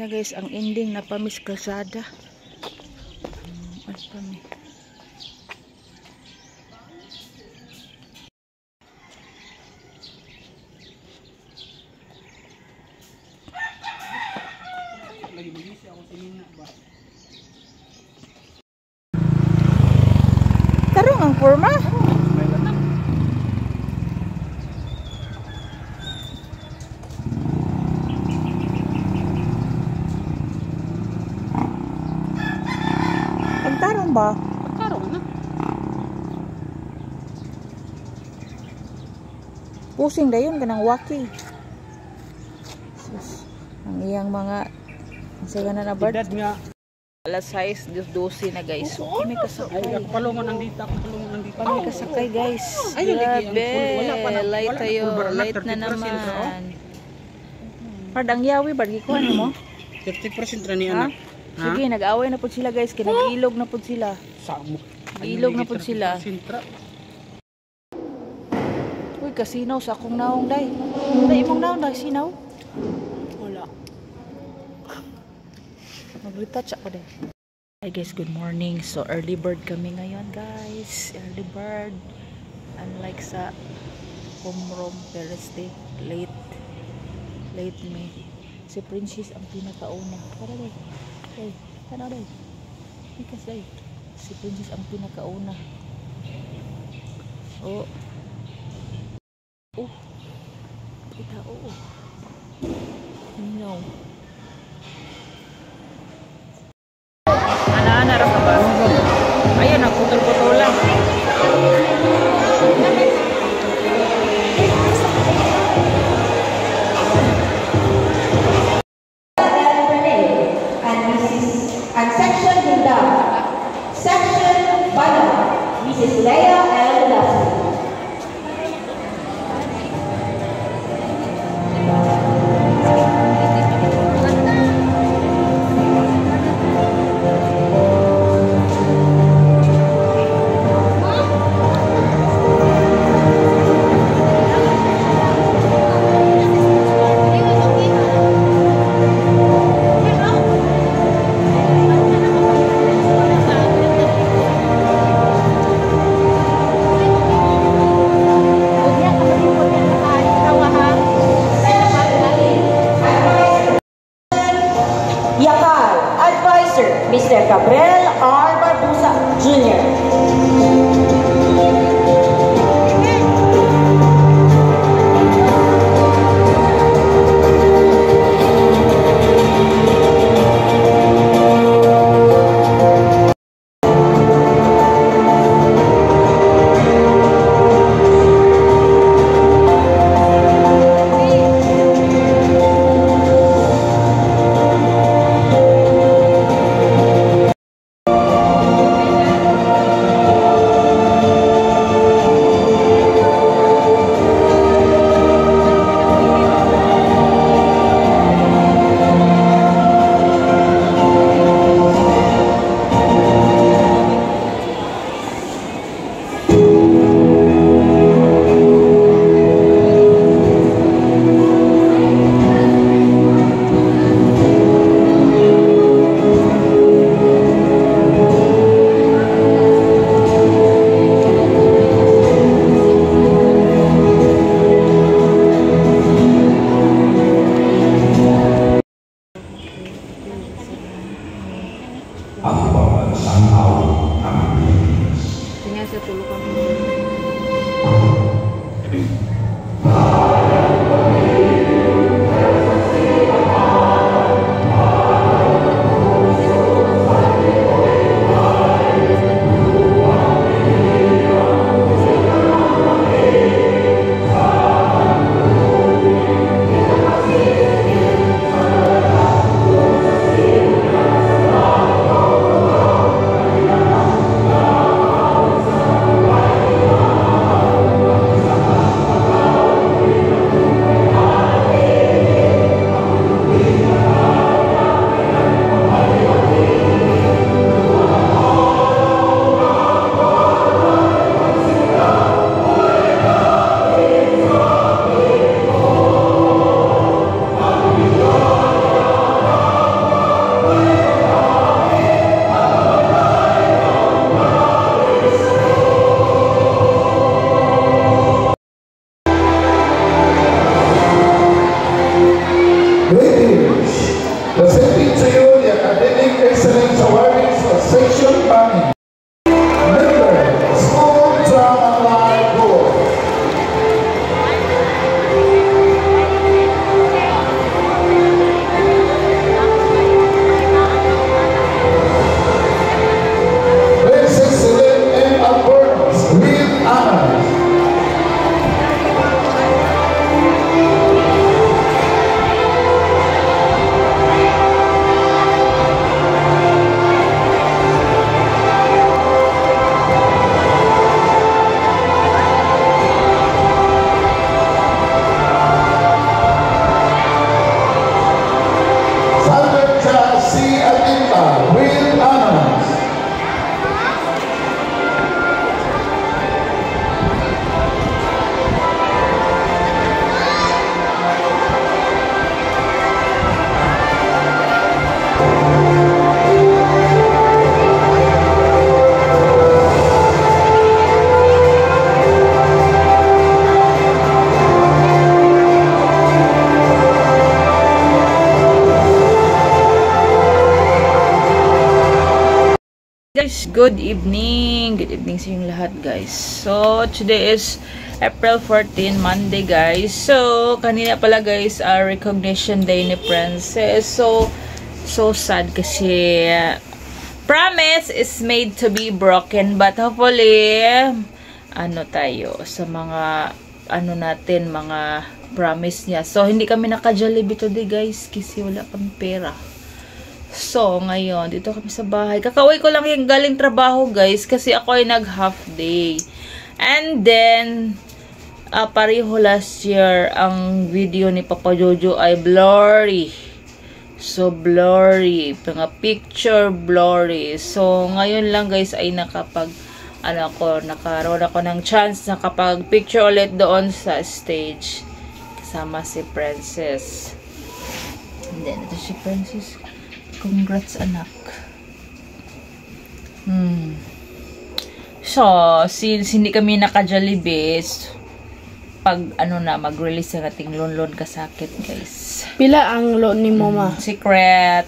na guys ang ending na Pamis Kalsada. Ay pami. Lagi magisi ako sa inyo ba. Tarong ang forma. May latak. Pagtarong ba? Pagtarong na. Pusing dayon kanang waki. Sus, ang iyang mga saya na bird. Edad nga. Alas 6:12 na guys. May kasakay. Ay, palungan ang dita, palungan ang dita. May kasakay guys. Ay, Grabe. wala Light tayo. full bar na, Light na 30% naman. Pardang yawi, bargi ko ano mo? 30% ra ni Ha? anak. Sige, nag-away na po sila guys. Kinag-ilog na po sila. Samo. Ilog na po sila. Uy, kasinaw sa akong naong day. Day, imong naong day, sinaw? Wala. Mag-retouch ako day. Hi guys, good morning. So, early bird kami ngayon guys. Early bird. Unlike sa Homeroom Thursday. Late me. Si Princess ang pinakauna. Tara day. Day, tara day. Ikas day. Si Princess ang pinakauna. Oh. Oh. Kita, oo. No. Ana-ana ra ka ba? Ayun, nagputol-putol lang. And section Hilda, section Bala, Mrs. Leia L. Lassie. Yakal, Advisor, Mr. Gabriel R. Barbusa, Jr. Tingnan sa tulukan. Yakal, Pani, member, School Drama Line Board. Princess Celine M. Albornoz with honors. Salvecha C. Atinta with honors. Guys, good evening. Good evening sa inyong lahat, guys. So, today is April 14, Monday, guys. So, kanina pala, guys, recognition day ni Princess. So sad kasi promise is made to be broken, but hopefully tayo sa mga natin, mga promise niya. So, hindi kami naka-Jollibee today, guys, kasi wala kami pera. So, ngayon, dito kami sa bahay. Kakauwi ko lang yung galing trabaho, guys, kasi ako ay nag-half day. And then, pareho last year, ang video ni Papa Jojo ay blurry. So, blurry. Mga picture blurry. So, ngayon lang, guys, ay nakaroon ako ng chance na kapag picture ulit doon sa stage. Kasama si Princess. And then, ito si Princess. Congrats, anak. So, since hindi kami naka-Jollibee, pag mag-release yung ating lon-lon kasakit, guys. Pila ang loan ni mama? Secret.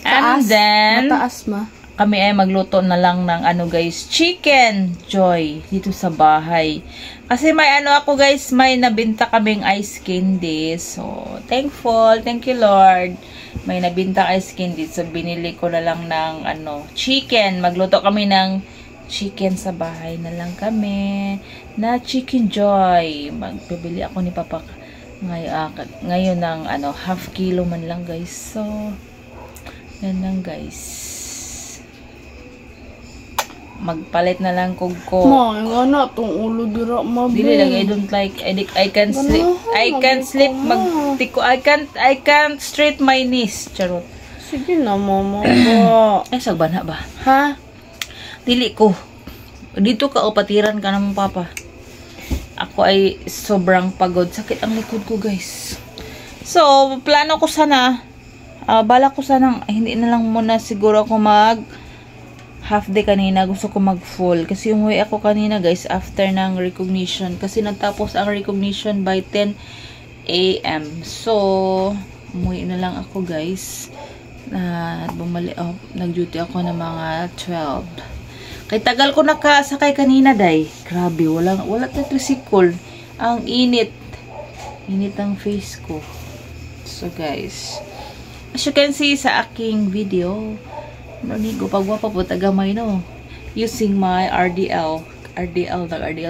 And then, mataas ma. Kami ay magluto na lang ng guys, chicken joy dito sa bahay. Kasi may ako, guys, may nabinta kaming ice candy. So, thankful. Thank you, Lord. May nabinta ice candy. So, binili ko na lang ng chicken. Magluto kami ng chicken sa bahay na lang kami. Na chicken joy. Magpibili ako ni Papa ngayon ng half kilo man lang, guys. So, yan lang, guys. Magpalit na lang kog ko. Ma, nga tong ulo dira mabe. Dili lang, I don't like. I can't sleep. I can't sleep. I can't straight my knees. Charot. Sige na, mama ba. Ay, sagbana ba? Ha? Dili ko. Dito ka o patiran ka naman, Papa. Ako ay sobrang pagod. Sakit ang likod ko, guys. So, plano ko sana. Bala ko sana. Hindi na lang muna siguro ako half day kanina, gusto ko mag-full. Kasi umuwi ako kanina, guys, after ng recognition. Kasi natapos ang recognition by 10 AM. So, umuwi na lang ako, guys. Nag-duty ako ng mga 12. Kay tagal ko nakasakay kanina, day. Grabe, wala tricycle. Ang init. Init ang face ko. So, guys, as you can see sa aking video, nanigo pagwapa po tagamay using my RDL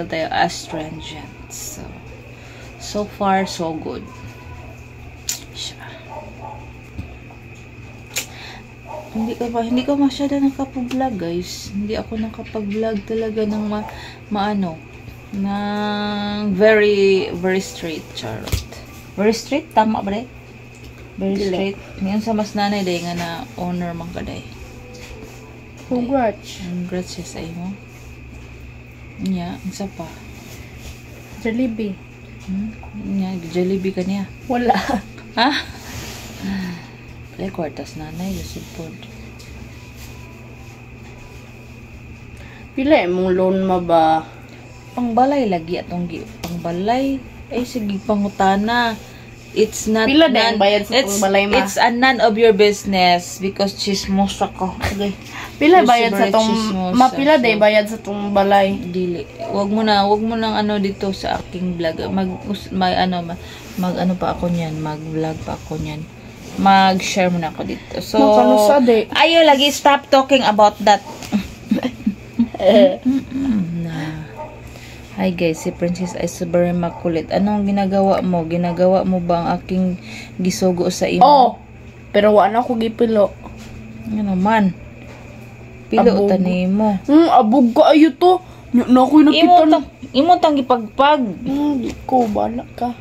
tayo astringent. So far so good. Hindi ko masyado nakapag-vlog, guys. Hindi ako nakapag-vlog talaga ng ng very straight, charot. Very straight, tama ba day? Very straight. Ngayon sa mas nanay day nga na owner man ka day. Congrats. Congrats sa iyo. Nya, isa pa. Jollibee. Nya, Jollibee ka niya. Wala. Ha? Play kwartas nanay, yung food. Pila mong loan ma ba? Pangbalay lagi atong pangbalay. Ay sige pangutana. It's not Pila din bayad sa tong balay, ma? It's a none of your business because chismosa ko. Okay. Pila bayad sa tong Chismosa. mapila day bayad sa tong balay. Dili. Wag mo nang ano dito sa aking vlog. Mag ano pa ako niyan, mag-vlog pa ako niyan. Mag-share muna ako dito. So, Makanusa, de. ayo lagi stop talking about that. Hi guys, si Princess ay sobrang makulit. Anong ginagawa mo? Ginagawa mo ba ang aking gisugo sa imo? Oh. Pero wa na ko gipilo. Ano man? Pilo Abog. tani mo. Abog ka ayo to. Na ko nakita na. Imo tang gipagpag. Di ko bala ka.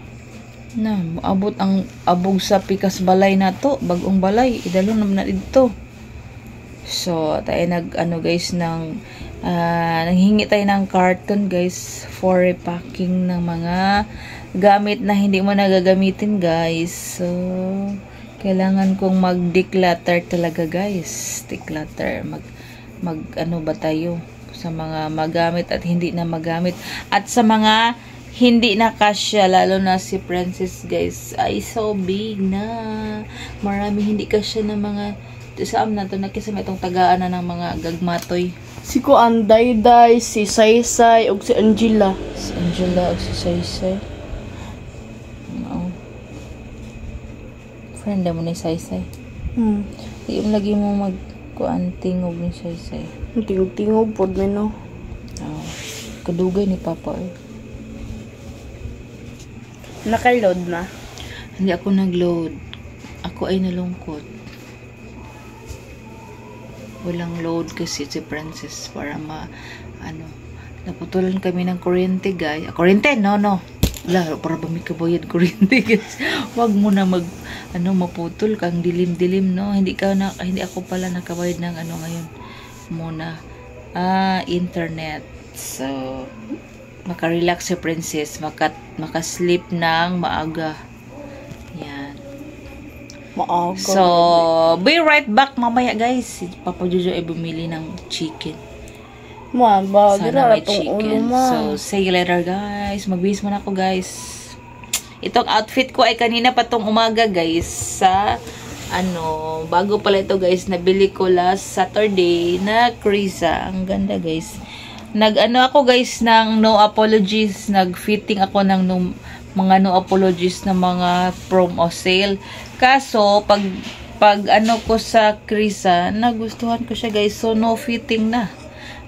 Na, abot ang abog sa pikas balay na to. Bagong balay. Idalo naman na dito. So, tayo nag-ano guys ng nanghingi tayo ng carton guys for repacking ng mga gamit na hindi mo nagagamitin guys. So, kailangan kong mag-declutter talaga guys. Declutter. Mag ano ba tayo sa mga magamit at hindi na magamit. At sa mga hindi na kasya, lalo na si Princess guys, ay so big na. Marami hindi kasya na mga saan na to nakisama itong tagaan na ng mga gagmatoy. Si ko Anday-day, si Saysay, ug si Angela. Si Angela o si Saysay. Oo. Friend mo ni Saysay. Yung lagi mo magkuanting ni Saysay. Tingog-tingog pod me no. Oo. Kadugay ni Papa eh. Naka-load na. Hindi ako nag-load. Ako ay nalungkot. Walang load kasi si Princess para naputulan kami ng kuryente guys. Kuryente? No. Wala, para ba may kabayad kuryente guys. Wag mo na maputol kang dilim-dilim no. Hindi ako pala nakabayad ng ngayon. Muna. Internet. So, makarelax si Princess. Makasleep ng maaga. Yan. Maaga. So, be right back mamaya guys. Si Papa Jojo ay bumili ng chicken. Ma, ba, Sana may tong ulo chicken. ma. So, see you later guys. Magbihis muna ako guys. Itong outfit ko ay kanina pa tong umaga guys. Sa, bago pala ito guys. Nabili ko last Saturday na Krisa. Ang ganda guys. Ako guys ng no apologies. Nag-fitting ako ng mga no apologies na mga promo sale. Kaso, pag ko sa Krisa, nagustuhan ko siya guys. So, no fitting na.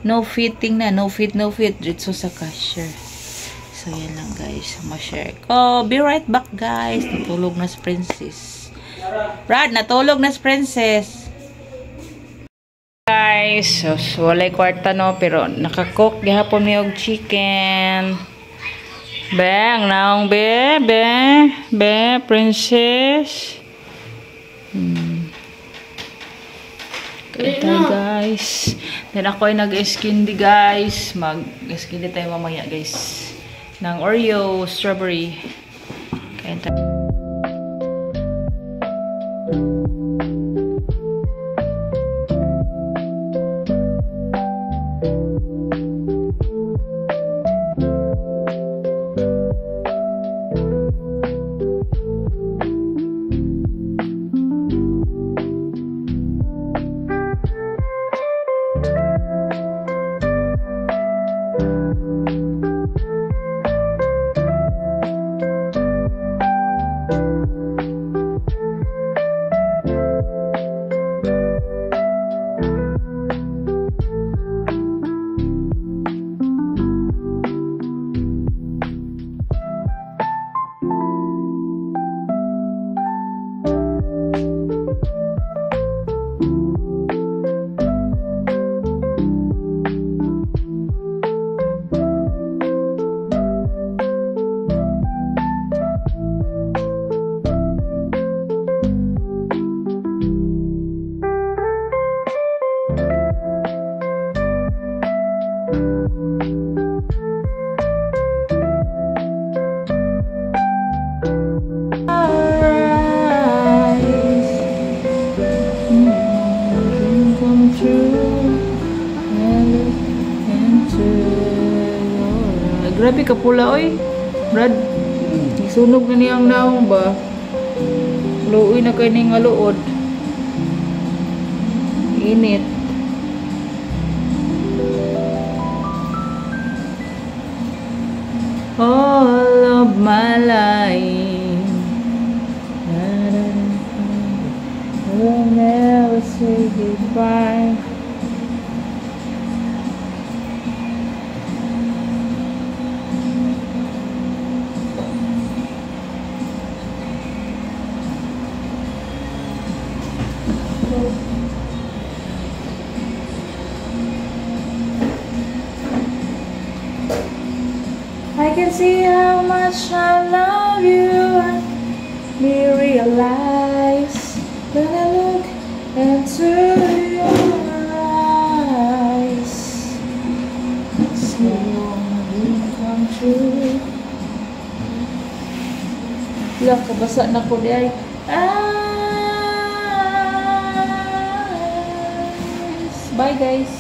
No fit. Dito sa cashier. So, yan lang guys. Ma-share ko. Be right back guys. Natulog na si Princess. Brad, natulog na si Princess. Guys, so, walay kwarta no. Pero, nakakook. Gihapon may og chicken. Bang, naong be, Princess. Ito guys. Then ako ay nag-skin guys. Mag-skin tayo mamaya guys. Ng Oreo strawberry. Kaya tayo. Grabe ka pula, oy. Brad, Sunog na niyang naong ba? Luoy na kayo ning aluod. Init. All of my life, will never say goodbye. I can see how much I love you and me realize when I look into your eyes. It's no dream come true. Wala, kabasa na ko di ay. Bye guys.